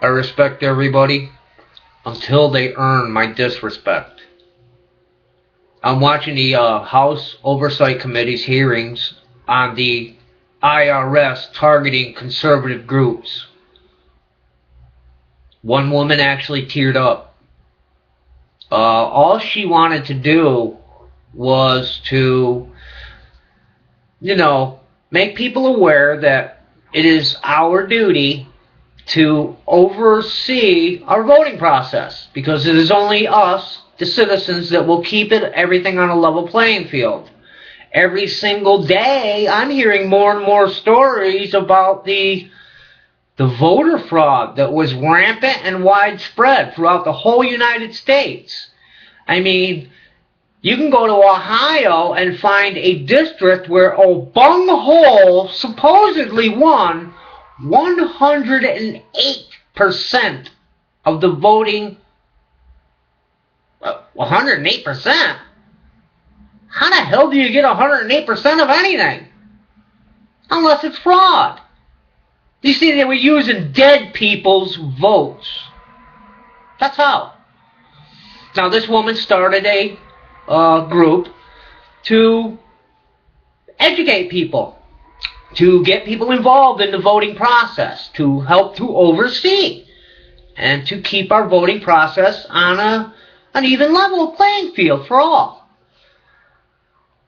I respect everybody until they earn my disrespect. I'm watching the House Oversight Committee's hearings on the I.R.S. targeting conservative groups. One woman actually teared up. All she wanted to do was to, make people aware that it is our duty to oversee our voting process, because it is only us, the citizens, that will keep everything on a level playing field. Every single day, I'm hearing more and more stories about the voter fraud that was rampant and widespread throughout the whole United States. I mean, you can go to Ohio and find a district where Bunghole supposedly won 108% of the voting. 108%? How the hell do you get 108% of anything? Unless it's fraud. You see, they were using dead people's votes. That's how. Now, this woman started a group to educate people, to get people involved in the voting process, to help to oversee, and to keep our voting process on an even level playing field for all.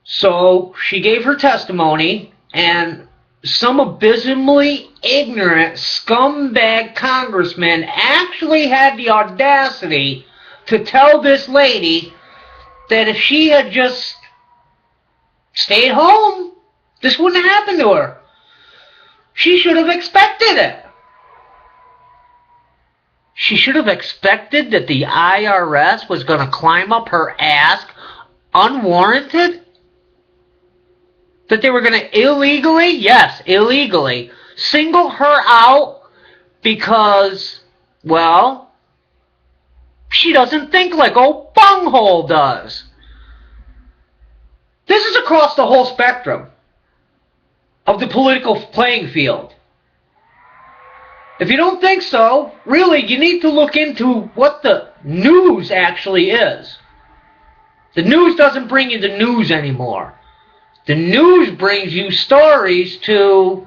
So she gave her testimony, and some abysmally ignorant scumbag congressman actually had the audacity to tell this lady that if she had just stayed home, this wouldn't happen to her. She should have expected it. She should have expected that the I.R.S. was going to climb up her ass unwarranted? That they were going to illegally, single her out because, well, she doesn't think like old Bunghole does. This is across the whole spectrum of the political playing field. If you don't think so, really, you need to look into what the news actually is. The news doesn't bring you the news anymore. The news brings you stories to,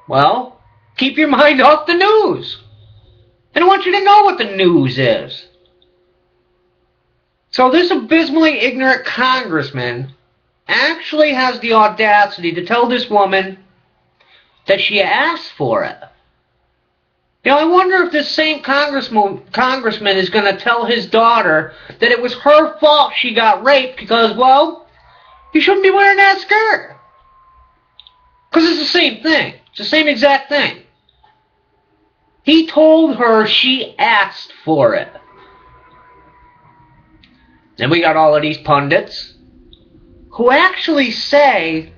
well, keep your mind off the news. They don't want you to know what the news is. So this abysmally ignorant congressman actually has the audacity to tell this woman that she asked for it. I wonder if this same congressman is going to tell his daughter that it was her fault she got raped because, well, you shouldn't be wearing that skirt. Because it's the same thing. It's the same exact thing. He told her she asked for it. Then we got all of these pundits who actually say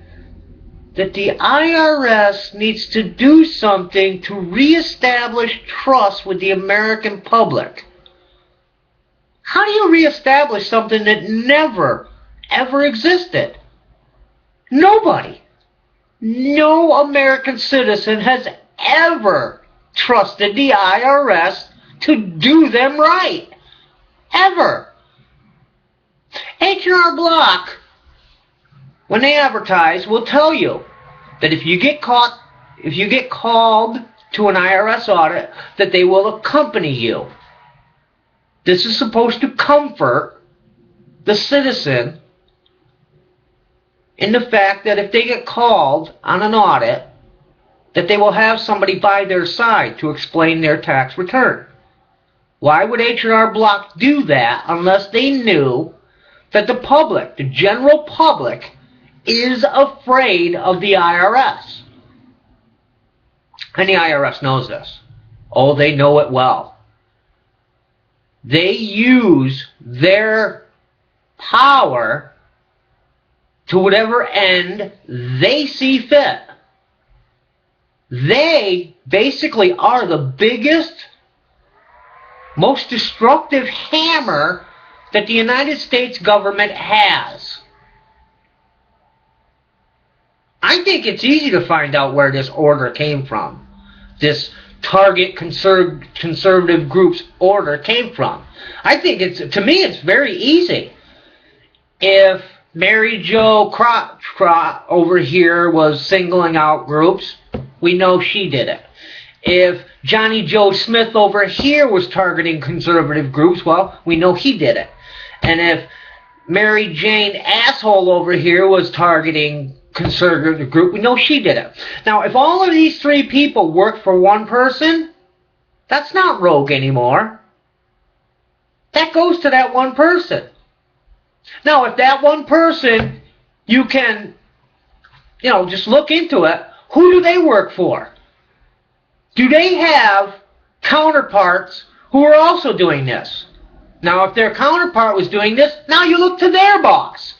that the I.R.S. needs to do something to reestablish trust with the American public. How do you reestablish something that never, ever existed? Nobody. No American citizen has ever trusted the I.R.S. to do them right. Ever. H&R Block, when they advertise, will tell you that if you get called to an I.R.S. audit, that they will accompany you. This is supposed to comfort the citizen in the fact that if they get called on an audit, that they will have somebody by their side to explain their tax return. Why would H&R Block do that unless they knew that the public, the general public, is afraid of the I.R.S.? And the I.R.S. knows this. Oh, they know it well. They use their power to whatever end they see fit. They basically are the biggest, most destructive hammer that the United States government has. I think it's easy to find out where this order came from. This target conservative groups order came from. I think to me it's very easy. If Mary Jo over here was singling out groups, we know she did it. If Johnny Joe Smith over here was targeting conservative groups, well, we know he did it. And if Mary Jane Asshole over here was targeting conservative group, we know she did it. Now, if all of these three people work for one person, that's not rogue anymore. That goes to that one person. Now, if that one person, you can, just look into it, who do they work for? Do they have counterparts who are also doing this? Now, if their counterpart was doing this, now you look to their boss.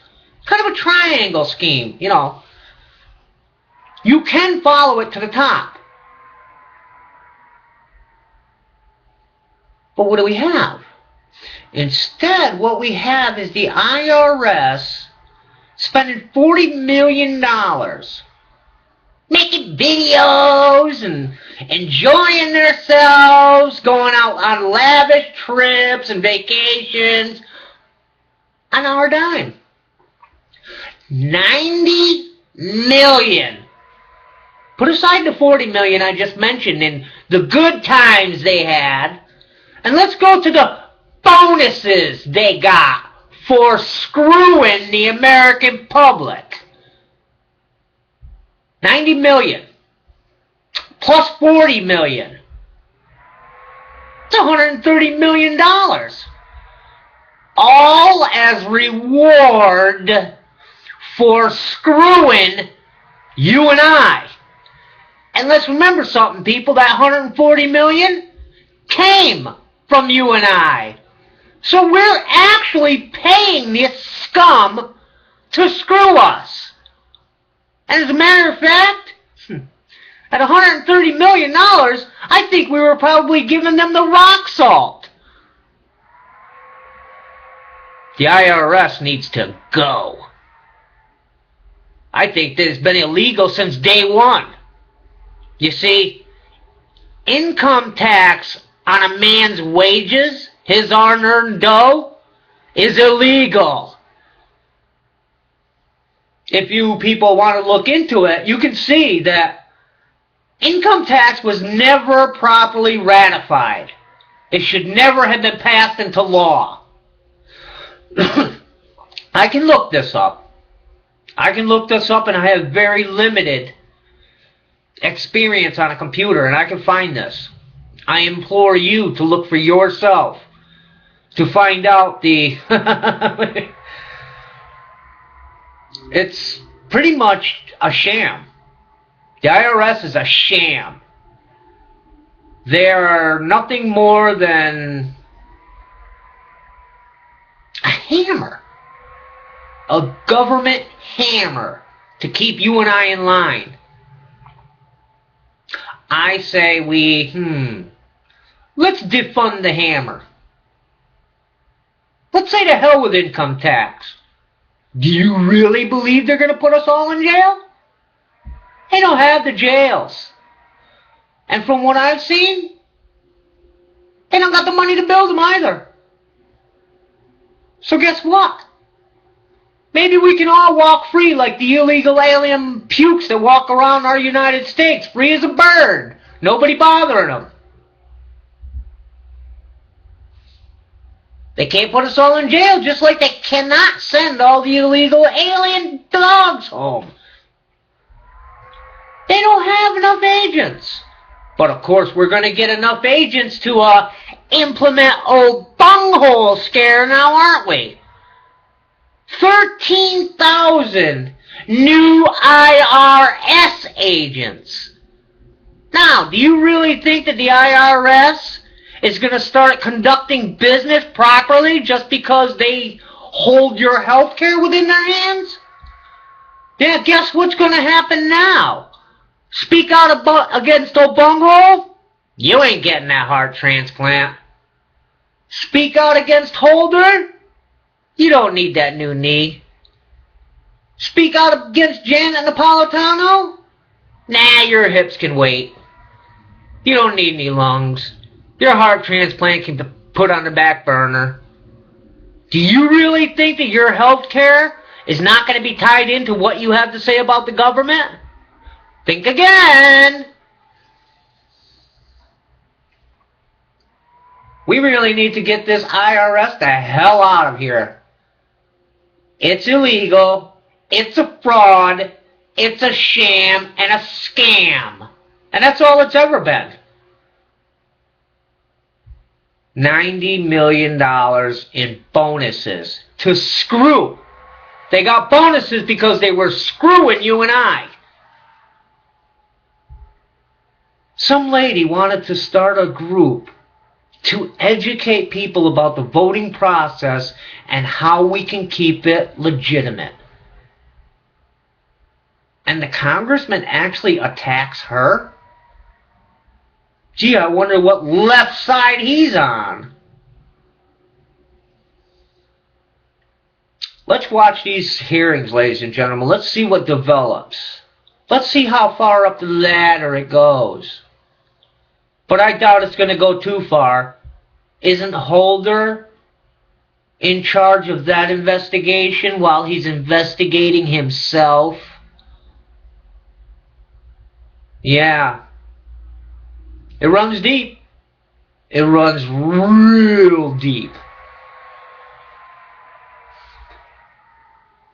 Kind of a triangle scheme, You can follow it to the top. But what do we have? Instead, what we have is the IRS spending $40 million making videos and enjoying themselves, going out on lavish trips and vacations on our dime. $90 million. Put aside the $40 million I just mentioned and the good times they had, and let's go to the bonuses they got for screwing the American public. $90 million plus $40 million. It's $130 million. All as reward for screwing you and I. And let's remember something, people, that $140 million came from you and I. So we're actually paying this scum to screw us. And as a matter of fact, at $130 million, I think we were probably giving them the rock salt. The IRS needs to go. I think that it's been illegal since day one. You see, income tax on a man's wages, his unearned dough, is illegal. If you people want to look into it, you can see that income tax was never properly ratified. It should never have been passed into law. I can look this up. And I have very limited experience on a computer, and I can find this. I implore you to look for yourself to find out the... It's pretty much a sham. The IRS is a sham. They are nothing more than a hammer. A government hammer to keep you and I in line. I say let's defund the hammer. Let's say to hell with income tax. Do you really believe they're going to put us all in jail? They don't have the jails. And from what I've seen, they don't got the money to build them either. So guess what? Maybe we can all walk free like the illegal alien pukes that walk around our United States, free as a bird. Nobody bothering them. They can't put us all in jail, just like they cannot send all the illegal alien dogs home. They don't have enough agents. But of course, we're going to get enough agents to implement old bunghole scare now, aren't we? 13,000 new I.R.S. agents. Now, do you really think that the I.R.S. is going to start conducting business properly just because they hold your health care within their hands? Yeah, guess what's going to happen now? Speak out against old bunghole? You ain't getting that heart transplant. Speak out against Holder? You don't need that new knee. Speak out against Janet Napolitano? Nah, your hips can wait. You don't need any lungs. Your heart transplant can be put on the back burner. Do you really think that your health care is not going to be tied into what you have to say about the government? Think again. We really need to get this I.R.S. the hell out of here. It's illegal. It's a fraud. It's a sham and a scam. And that's all it's ever been. $90 million in bonuses to screw. They got bonuses because they were screwing you and I. Some lady wanted to start a group to educate people about the voting process and how we can keep it legitimate. And the congressman actually attacks her? Gee, I wonder what left side he's on. Let's watch these hearings, ladies and gentlemen. Let's see what develops. Let's see how far up the ladder it goes. But I doubt it's going to go too far. Isn't Holder in charge of that investigation while he's investigating himself? Yeah. It runs deep. It runs real deep.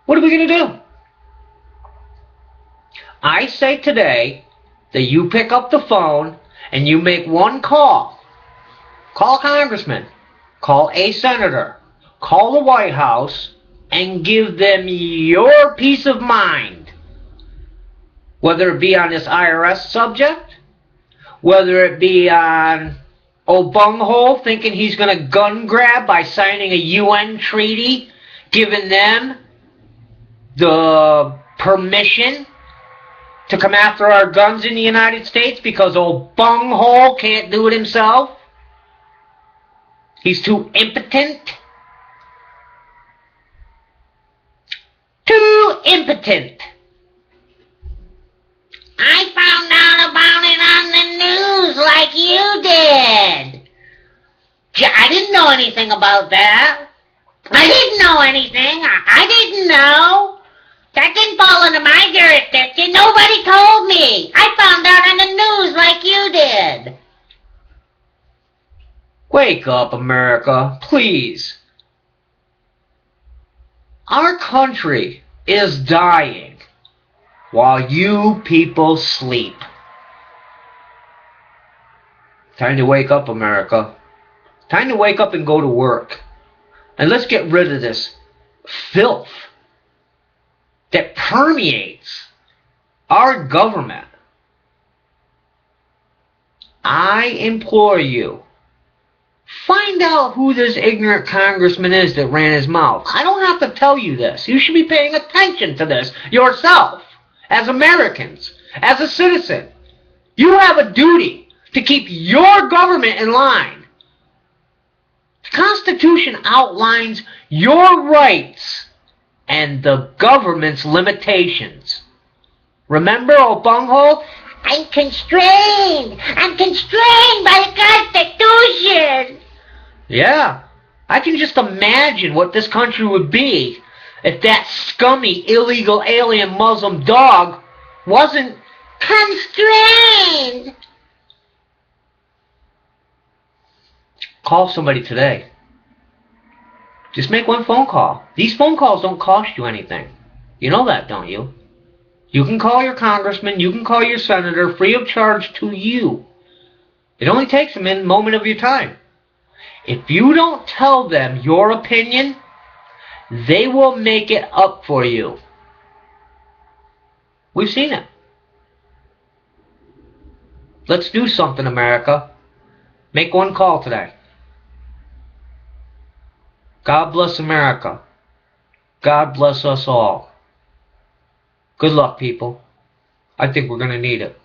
What are we going to do? I say today that you pick up the phone and you make one call. Call a congressman. Call a senator. Call the White House and give them your peace of mind. Whether it be on this I.R.S. subject, whether it be on O'Bunghole thinking he's going to gun grab by signing a UN treaty, giving them the permission to come after our guns in the United States because O'Bunghole can't do it himself. He's too impotent. Too impotent. I found out about it on the news like you did. I didn't know anything about that. I didn't know anything. I didn't know. That didn't fall into my jurisdiction. Nobody told me. I found out on the news like you did. Wake up, America, please. Our country is dying while you people sleep. Time to wake up, America. Time to wake up and go to work. And let's get rid of this filth that permeates our government. I implore you, find out who this ignorant congressman is that ran his mouth. I don't have to tell you this. You should be paying attention to this yourself, as Americans, as a citizen. You have a duty to keep your government in line. The Constitution outlines your rights and the government's limitations. Remember, O'Bunghole? I'm constrained by the Constitution. Yeah, I can just imagine what this country would be if that scummy, illegal, alien Muslim dog wasn't constrained. Call somebody today. Just make one phone call. These phone calls don't cost you anything. You know that, don't you? You can call your congressman, you can call your senator free of charge to you. It only takes a moment of your time. If you don't tell them your opinion, they will make it up for you. We've seen it. Let's do something, America. Make one call today. God bless America. God bless us all. Good luck, people. I think we're going to need it.